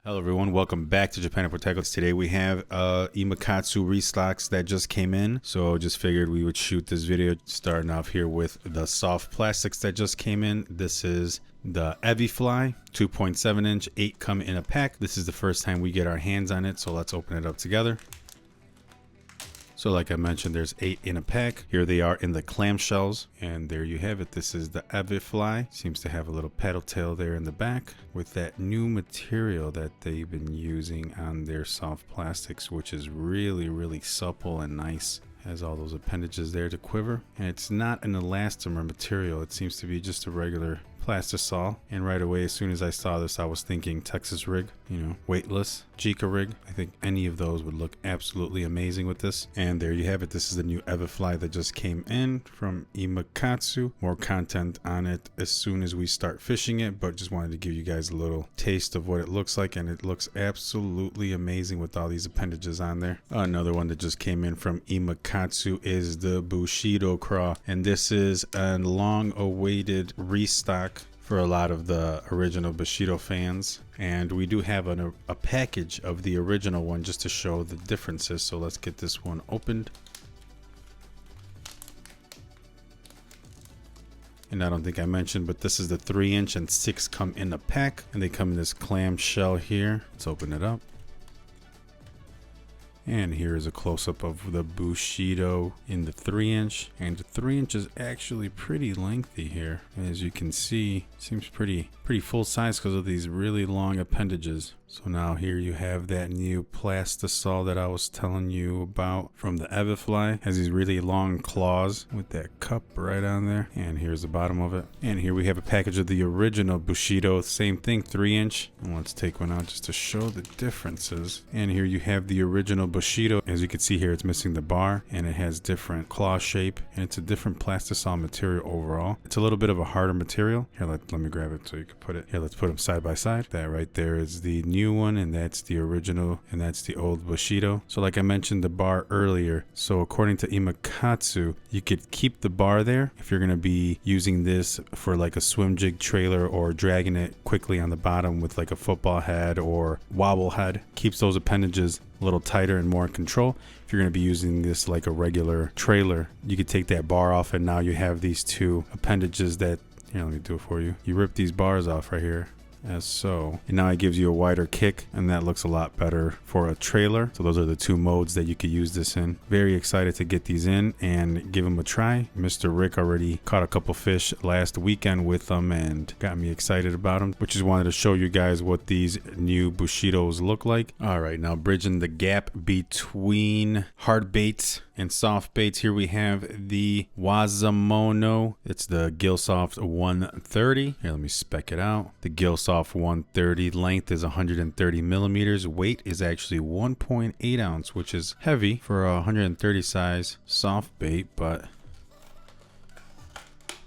Hello everyone, welcome back to Japan Import Tackles. Today we have Imakatsu restocks that just came in, so just figured we would shoot this video starting off here with the soft plastics that just came in. This is the EviFly 2.7 inch, 8 come in a pack. This is the first time we get our hands on it, so let's open it up together. So like I mentioned, there's 8 in a pack. Here they are in the clamshells, and there you have it. This is the EviFly. Seems to have a little paddle tail there in the back with that new material that they've been using on their soft plastics, which is really supple and nice. Has all those appendages there to quiver, and it's not an elastomer material. It seems to be just a regular plastisol. And right away, as soon as I saw this, I was thinking Texas rig, you know, weightless Jika rig. I think any of those would look absolutely amazing with this. And there you have it. This is the new EviFly that just came in from Imakatsu. More content on it as soon as we start fishing it, but just wanted to give you guys a little taste of what it looks like, and it looks absolutely amazing with all these appendages on there. Another one that just came in from Imakatsu is the Bushido craw, and this is a long-awaited restock for a lot of the original Bushido fans, and we do have a package of the original one just to show the differences. So let's get this one opened. And I don't think I mentioned, but this is the 3-inch and 6 come in a pack, and they come in this clam shell here. Let's open it up. And here is a close-up of the Bushido in the 3-inch, and the 3-inch is actually pretty lengthy here. As you can see, seems pretty full size because of these really long appendages. So now here you have that new plastisol that I was telling you about from the EviFly. Has these really long claws with that cup right on there. And here's the bottom of it. And here we have a package of the original Bushido, same thing, 3-inch. And let's take one out just to show the differences. And here you have the original Bushido. As you can see here, it's missing the bar, and it has different claw shape, and it's a different plastisol material overall. It's a little bit of a harder material. Here, let me grab it so you can put it. Here, let's put them side by side. That right there is the new one, and that's the original, and that's the old Bushido. So like I mentioned the bar earlier, so according to Imakatsu, you could keep the bar there if you're going to be using this for like a swim jig trailer or dragging it quickly on the bottom with like a football head or wobble head. Keeps those appendages a little tighter and more in control. If you're going to be using this like a regular trailer, you could take that bar off, and now you have these two appendages that, here, let me do it for you. You rip these bars off right here, as so, and now it gives you a wider kick, and that looks a lot better for a trailer. So those are the two modes that you could use this in. Very excited to get these in and give them a try. Mr. Rick already caught a couple fish last weekend with them and got me excited about them, which is wanted to show you guys what these new Bushidos look like. All right, now bridging the gap between hard baits and soft baits, here we have the Wazamono. It's the Gill Soft 130. Here, let me spec it out. The Gill Soft 130, length is 130 millimeters. Weight is actually 1.8 ounce, which is heavy for a 130 size soft bait, but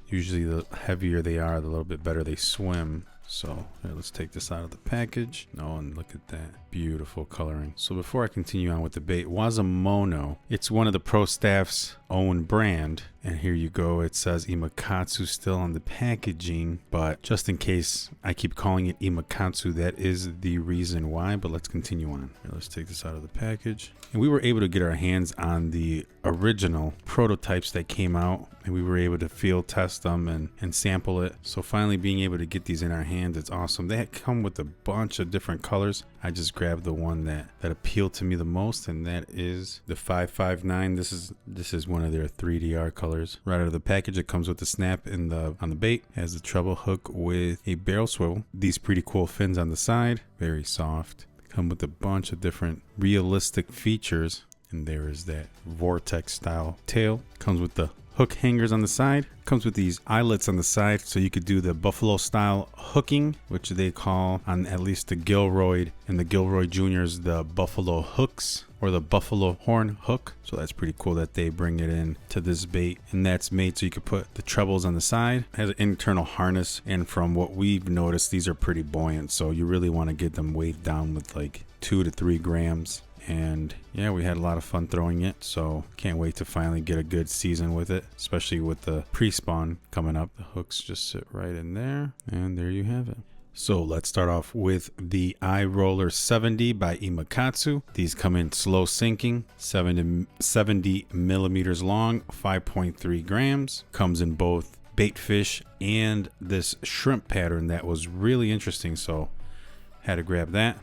usually the heavier they are, the little bit better they swim. So here, let's take this out of the package. Oh, and look at that beautiful coloring. So before I continue on with the bait, Wazamono, it's one of the pro staff's own brand, and here you go, it says Imakatsu still on the packaging, but just in case I keep calling it Imakatsu, that is the reason why. But let's continue on. Here, let's take this out of the package, and we were able to get our hands on the original prototypes that came out, and we were able to field test them and sample it. So finally being able to get these in our hands, it's awesome. They come with a bunch of different colors. I just grabbed the one that appealed to me the most, and that is the 559. This is one of their 3DR colors. Right out of the package, it comes with the snap on the bait, has the treble hook with a barrel swivel, these pretty cool fins on the side, very soft. Come with a bunch of different realistic features, and there is that vortex style tail. Comes with the hook hangers on the side. Comes with these eyelets on the side, so you could do the buffalo style hooking, which they call on at least the Gilroyd and the Gilroyd Juniors the buffalo hooks or the buffalo horn hook. So that's pretty cool that they bring it in to this bait, and that's made so you could put the trebles on the side. It has an internal harness, and from what we've noticed, these are pretty buoyant, so you really want to get them weighed down with like 2 to 3 grams. And yeah, we had a lot of fun throwing it, so can't wait to finally get a good season with it, especially with the pre-spawn coming up. The hooks just sit right in there, and there you have it. So let's start off with the Eye Roller 70 by Imakatsu. These come in slow sinking, 70 millimeters long, 5.3 grams. Comes in both bait fish and this shrimp pattern that was really interesting. So had to grab that.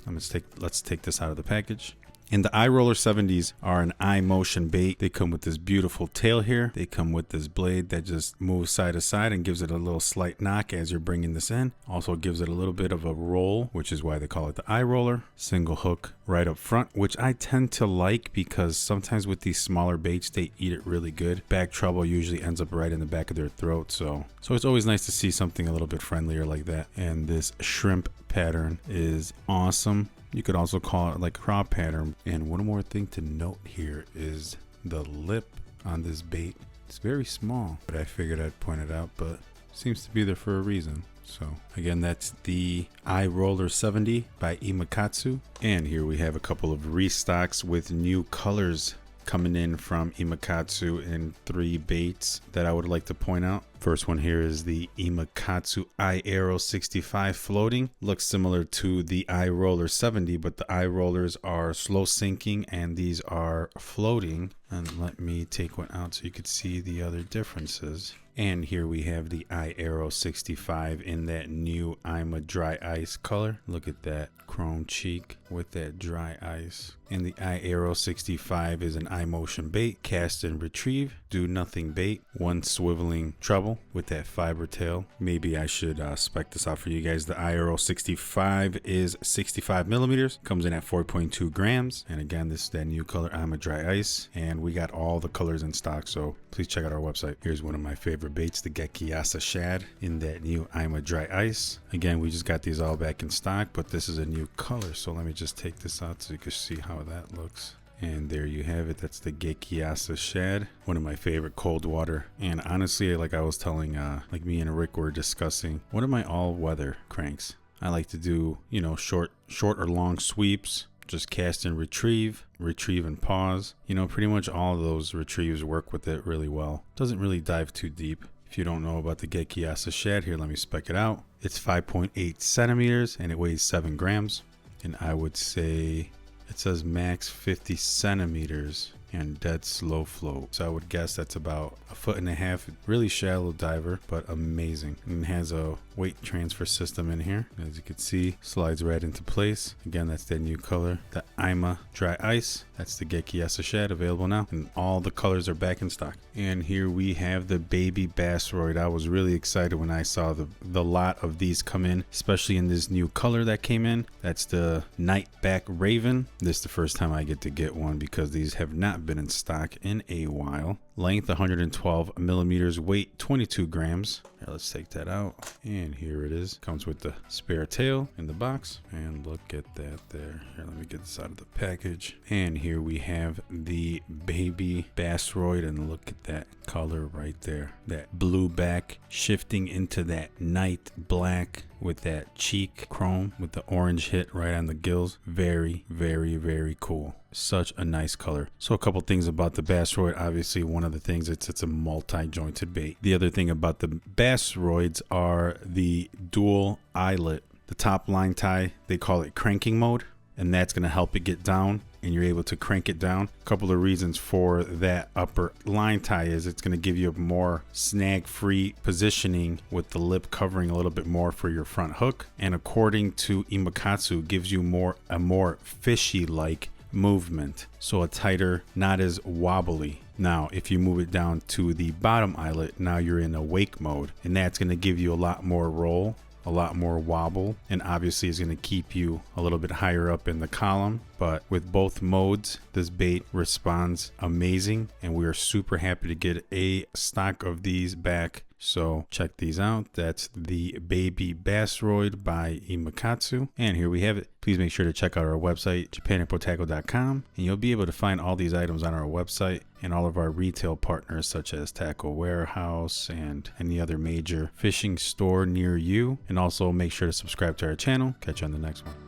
Let's take this out of the package. And the Eye Roller 70s are an eye motion bait. They come with this beautiful tail here. They come with this blade that just moves side to side and gives it a little slight knock as you're bringing this in. Also gives it a little bit of a roll, which is why they call it the Eye Roller. Single hook right up front, which I tend to like because sometimes with these smaller baits, they eat it really good. Back trouble usually ends up right in the back of their throat. So it's always nice to see something a little bit friendlier like that. And this shrimp pattern is awesome. You could also call it like craw pattern. And one more thing to note here is the lip on this bait. It's very small, but I figured I'd point it out, but seems to be there for a reason. So again, that's the Eye Roller 70 by Imakatsu. And here we have a couple of restocks with new colors coming in from Imakatsu in 3 baits that I would like to point out. First one here is the Imakatsu Eye Arrow 65 floating. Looks similar to the Eye Roller 70, but the Eye Rollers are slow sinking and these are floating. And let me take one out so you could see the other differences. And here we have the Eye Arrow 65 in that new Ima dry ice color. Look at that chrome cheek with that dry ice. And the Eye Arrow 65 is an eye motion bait, cast and retrieve, do nothing bait, one swiveling treble with that fiber tail. Maybe I should spec this out for you guys. The Eye Arrow 65 is 65 millimeters, comes in at 4.2 grams. And again, this is that new color Ima dry ice. And we got all the colors in stock, so please check out our website. Here's one of my favorite baits, the Gekiasa Shad in that new Ima dry ice. Again, we just got these all back in stock, but this is a new color. So let me just take this out so you can see how that looks. And there you have it. That's the Gekiasa Shad, one of my favorite cold water. And honestly, like I was telling, like me and Rick were discussing, one of my all-weather cranks. I like to do, you know, short or long sweeps. Just cast and retrieve and pause. You know, pretty much all of those retrieves work with it really well. Doesn't really dive too deep. If you don't know about the Gekiasa Shad, here, let me spec it out. It's 5.8 centimeters and it weighs 7 grams. And I would say it says max 50 centimeters and dead slow float. So I would guess that's about 1.5 feet. Really shallow diver, but amazing. And it has a weight transfer system in here. As you can see, slides right into place. Again, that's that new color, the Ima dry ice. That's the Gekiasa Shad, available now, and all the colors are back in stock. And here we have the baby BassRoid. I was really excited when I saw the lot of these come in, especially in this new color that came in. That's the Nightback Raven. This is the first time I get to get one because these have not been in stock in a while. Length 112 millimeters, weight 22 grams. Here, let's take that out. And here it is. Comes with the spare tail in the box. And look at that there. Here, let me get this out of the package. And here we have the baby BassRoid. And look at that color right there. That blue back shifting into that night black with that cheek chrome with the orange hit right on the gills. Very, very, very cool. Such a nice color. So a couple things about the BassRoid. Obviously, one of the things, it's a multi-jointed bait. The other thing about the BassRoids are the dual eyelet. The top line tie, they call it cranking mode, and that's going to help it get down, and you're able to crank it down. A couple of reasons for that upper line tie is it's going to give you a more snag-free positioning with the lip covering a little bit more for your front hook, and according to Imakatsu, gives you a more fishy-like movement, so a tighter, not as wobbly. Now if you move it down to the bottom eyelet, now you're in a wake mode, and that's going to give you a lot more roll, a lot more wobble, and obviously is going to keep you a little bit higher up in the column. But with both modes, this bait responds amazing, and we are super happy to get a stock of these back. So check these out. That's the baby BassRoid by Imakatsu. And here we have it. Please make sure to check out our website, japanimportackle.com, and you'll be able to find all these items on our website and all of our retail partners such as Tackle Warehouse and any other major fishing store near you. And also make sure to subscribe to our channel. Catch you on the next one.